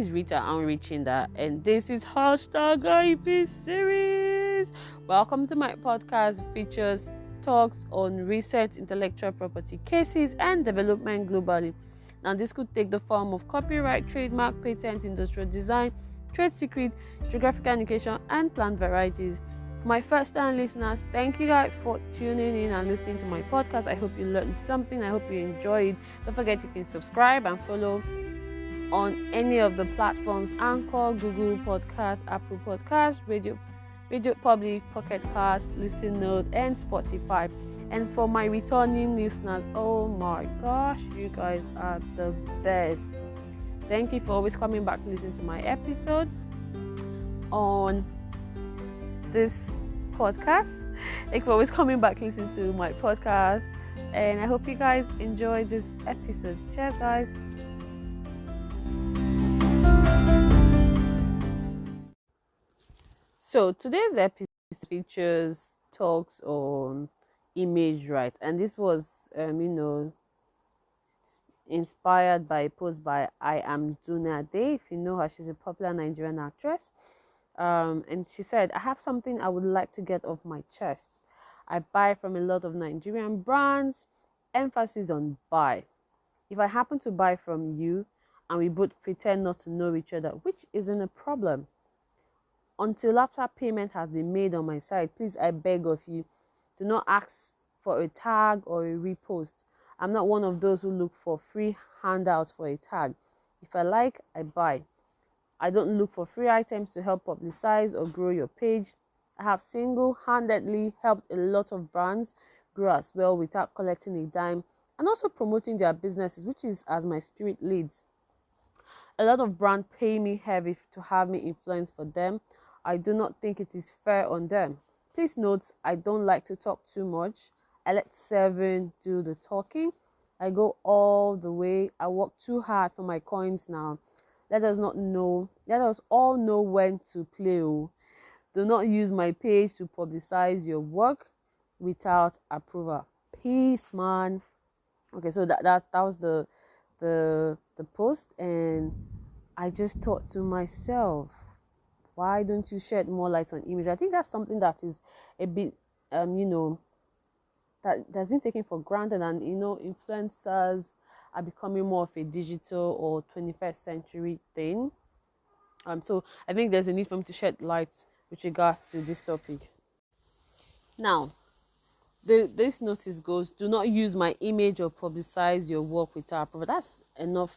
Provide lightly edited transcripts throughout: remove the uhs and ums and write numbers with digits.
is Rita Unreaching and this is hashtag IP series. Welcome to my podcast, features talks on recent intellectual property cases and development globally. Now, this could take the form of copyright, trademark, patent, industrial design, trade secret, geographical indication, and plant varieties. For my first-time listeners, thank you guys for tuning in and listening to my podcast. I hope you learned something. I hope you enjoyed. Don't forget you can subscribe and follow on any of the platforms: Anchor, Google Podcast, Apple Podcast, Radio Public, Pocket Cast, Listen Note, and Spotify. And for my returning listeners, oh my gosh, you guys are the best. Thank you for always coming back to listen to my episode on this podcast. Thank you for always coming back to listen to my podcast. And I hope you guys enjoy this episode. Cheers, guys. So today's episode features talks on image rights, and this was inspired by a post by I Am Duna Day. If you know her, she's a popular Nigerian actress. And she said, I have something I would like to get off my chest. I buy from a lot of Nigerian brands, emphasis on buy. If I happen to buy from you and we both pretend not to know each other, which isn't a problem, until after payment has been made on my side, please, I beg of you, do not ask for a tag or a repost. I'm not one of those who look for free handouts for a tag. If I like, I buy. I don't look for free items to help publicize or grow your page. I have single-handedly helped a lot of brands grow as well without collecting a dime, and also promoting their businesses, which is as my spirit leads. A lot of brands pay me heavy to have me influence for them. I do not think it is fair on them. Please note, I don't like to talk too much. I let Seven do the talking. I go all the way. I work too hard for my coins now. Let us all know when to play. Do not use my page to publicize your work without approval. Peace, man. Okay, so that was the post, and I just thought to myself, why don't you shed more light on image? I think that's something that is a bit that's been taken for granted, and influencers are becoming more of a digital or 21st century thing. So I think there's a need for me to shed light with regards to this topic. Now, this notice goes: do not use my image or publicize your work without approval. That's enough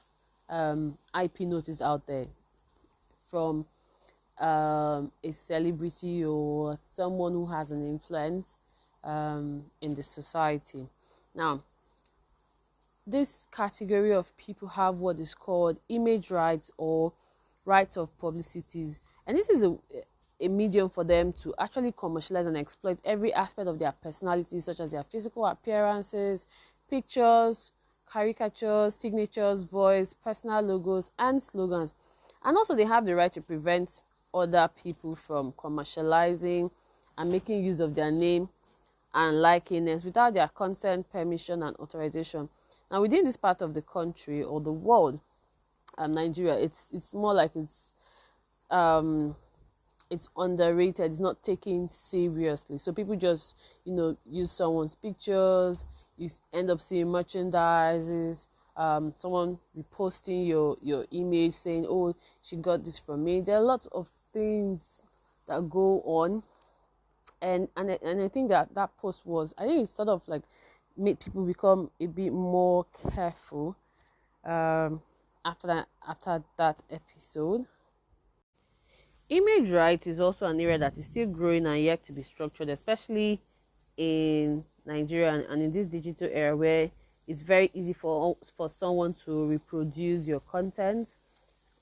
IP notice out there from a celebrity or someone who has an influence in the society. Now, this category of people have what is called image rights or rights of publicities, and this is a medium for them to actually commercialize and exploit every aspect of their personality, such as their physical appearances, pictures, caricatures, signatures, voice, personal logos, and slogans. And also they have the right to prevent other people from commercializing and making use of their name and likeness without their consent, permission, and authorization. Now, within this part of the country or the world, Nigeria, it's more like it's underrated. It's not taken seriously. So people just use someone's pictures. You end up seeing merchandises. Someone reposting your image saying, "Oh, she got this from me." There are lots of things that go on, and I think that post it sort of like made people become a bit more careful after that episode. Image right is also an area that is still growing and yet to be structured, especially in Nigeria and in this digital era where it's very easy for someone to reproduce your content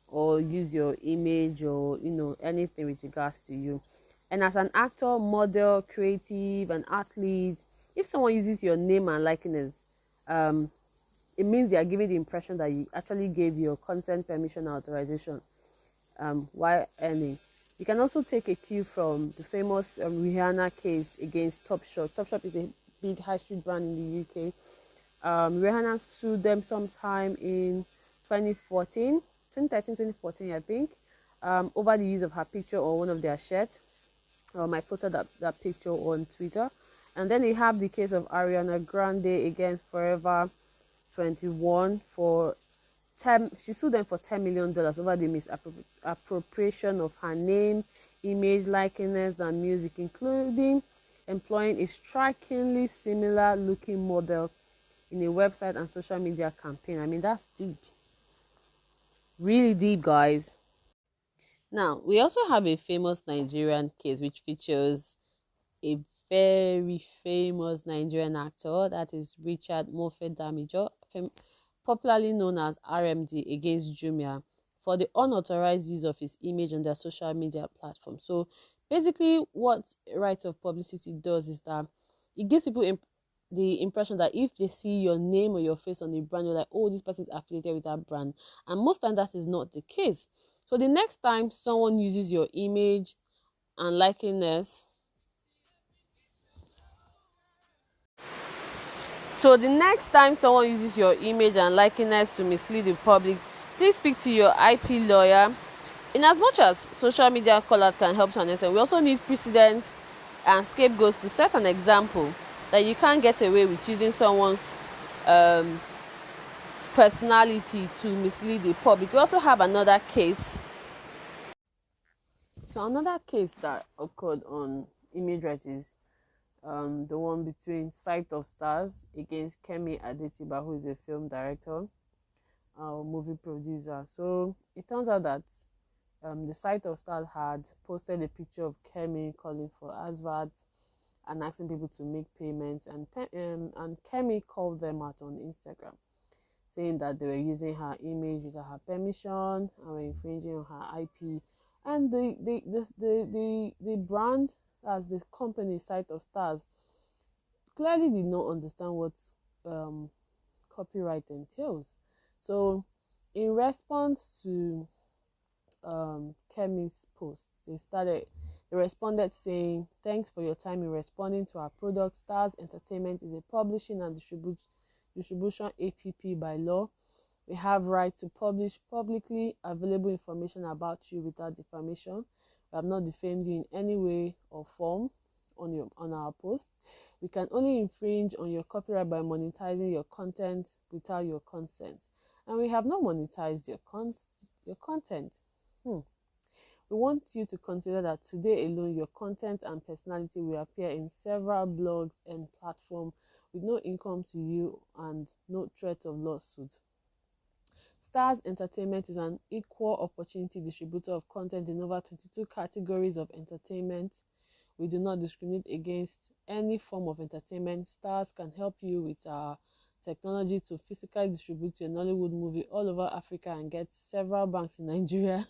or use your image or anything with regards to you. And as an actor, model, creative, and athlete, if someone uses your name and likeness, it means they are giving the impression that you actually gave your consent, permission, and authorization while earning. You can also take a cue from the famous Rihanna case against Topshop. Topshop is a big high street brand in the UK. Rihanna sued them sometime in 2014 2013, 2014, I think, over the use of her picture or one of their shirts. I posted that picture on Twitter. And then you have the case of Ariana Grande against Forever 21 for 10. She sued them for $10 million over the misappropriation of her name, image, likeness, and music, including employing a strikingly similar looking model in a website and social media campaign. I mean, that's deep. Really deep, guys. Now, we also have a famous Nigerian case which features a very famous Nigerian actor, that is Richard Mofe Damijo, popularly known as RMD, against Jumia for the unauthorized use of his image on their social media platform. So basically what right of publicity does is that it gives people the impression that if they see your name or your face on the brand, you're like, oh, this person is affiliated with that brand. And most times that is not the case. So the next time someone uses your image and likeness, so the next time someone uses your image and likeness to mislead the public, please speak to your IP lawyer. In as much as social media call-out can help to an extent, we also need precedents and scapegoats to set an example that you can't get away with using someone's personality to mislead the public. We also have another case. So another case that occurred on image rights is the one between Sight of Stars against Kemi Adetiba, who is a film director, movie producer. So it turns out that the Sight of Stars had posted a picture of Kemi calling for adverts and asking people to make payments, and Kemi called them out on Instagram, saying that they were using her image without her permission and were infringing on her IP. And the brand, as the company Sight of Stars, clearly did not understand what copyright entails. So in response to Kemi's post, they responded saying, thanks for your time in responding to our product. Stars Entertainment is a publishing and distribution APP by law. We have right to publish publicly available information about you without defamation. We have not defamed you in any way or form on our posts. We can only infringe on your copyright by monetizing your content without your consent. And we have not monetized your content. We want you to consider that today alone, your content and personality will appear in several blogs and platforms with no income to you and no threat of lawsuit. Stars Entertainment is an equal opportunity distributor of content in over 22 categories of entertainment. We do not discriminate against any form of entertainment. Stars can help you with our technology to physically distribute your Nollywood movie all over Africa and get several banks in Nigeria.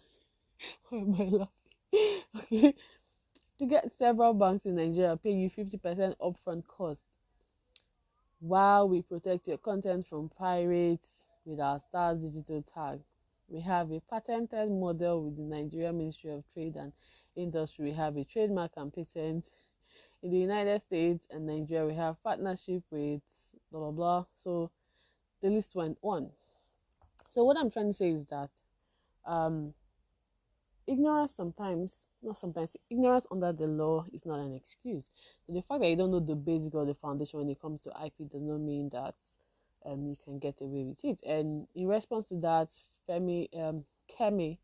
Why am I laughing? Okay. To get several banks in Nigeria pay you 50% upfront cost, while we protect your content from pirates with our Stars digital tag. We have a patented model with the Nigeria Ministry of Trade and Industry. We have a trademark and patent in the United States and Nigeria. We have partnership with blah blah blah. So the list went on. So what I'm trying to say is that ignorance ignorance under the law is not an excuse. So the fact that you don't know the basic or the foundation when it comes to IP does not mean that you can get away with it. And in response to that, Kemi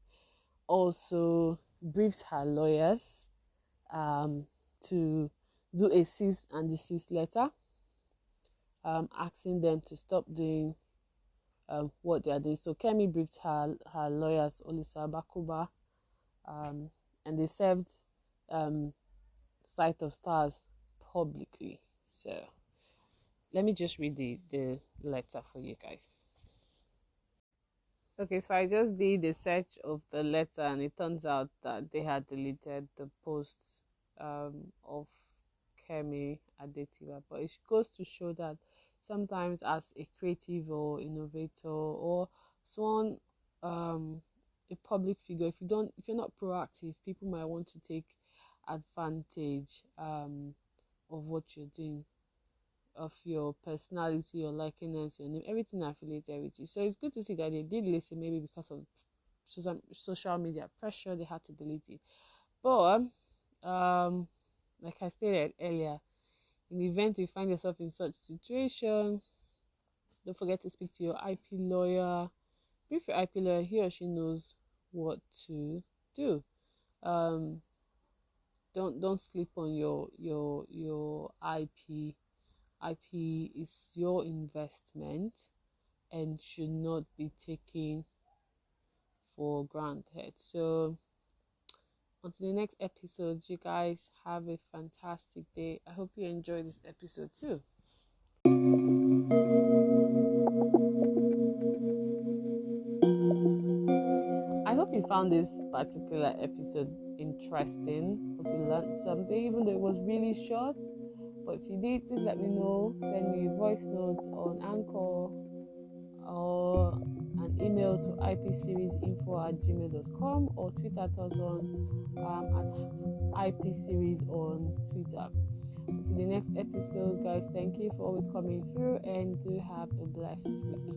also briefed her lawyers to do a cease and desist letter, asking them to stop doing what they are doing. So Kemi briefed her lawyers, Olisa Bakuba, and they served Sight of Stars publicly. So let me just read the letter for you guys. Okay, so I just did a search of the letter, and it turns out that they had deleted the posts of Kemi Adetiba. But it goes to show that sometimes, as a creative or innovator or someone, a public figure, if you're not proactive, people might want to take advantage of what you're doing, of your personality, your likeness, your name, everything affiliated with you. So it's good to see that they did listen, maybe because of social media pressure, they had to delete it. But like I stated earlier, in the event you find yourself in such situation, don't forget to speak to your IP lawyer. Brief your IP lawyer, he or she knows what to do. Don't sleep on your IP. IP is your investment and should not be taken for granted. So until the next episode, you guys have a fantastic day. I hope you enjoyed this episode too. I hope you found this particular episode interesting. Hope you learned something, even though it was really short. But if you did, please let me know. Send me a voice note on Anchor or an email to ipseriesinfo@gmail.com or tweet at us on at ipseries on Twitter. Until the next episode, guys, thank you for always coming through and do have a blessed week.